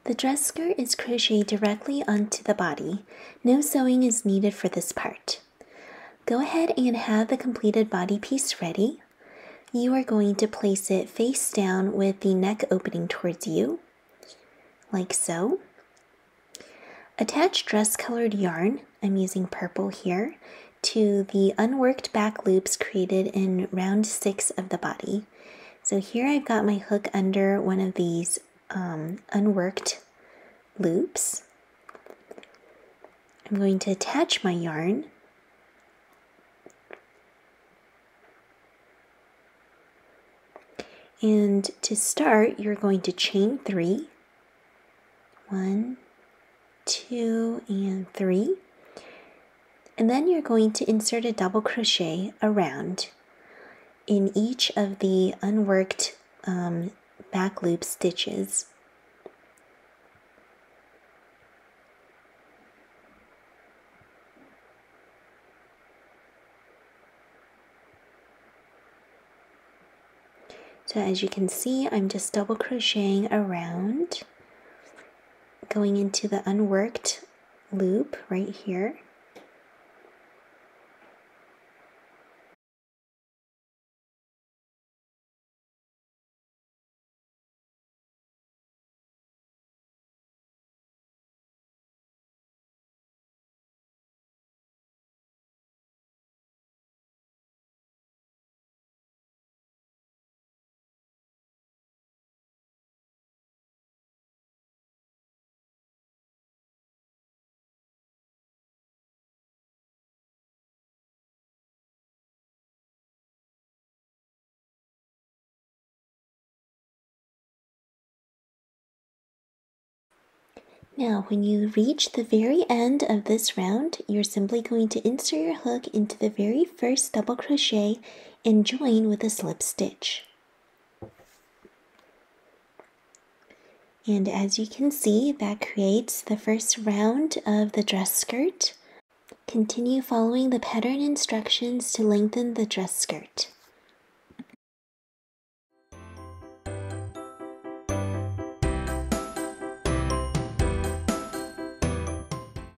The dress skirt is crocheted directly onto the body. No sewing is needed for this part. Go ahead and have the completed body piece ready. You are going to place it face down with the neck opening towards you, like so. Attach dress-colored yarn, I'm using purple here, to the unworked back loops created in round 6 of the body. So here I've got my hook under one of these unworked loops. I'm going to attach my yarn and to start you're going to chain 3, 1, 2, and 3, and then you're going to insert a double crochet around in each of the unworked back loop stitches. So as you can see, I'm just double crocheting around, going into the unworked loop right here. Now, when you reach the very end of this round, you're simply going to insert your hook into the very first double crochet and join with a slip stitch. And as you can see, that creates the first round of the dress skirt. Continue following the pattern instructions to lengthen the dress skirt.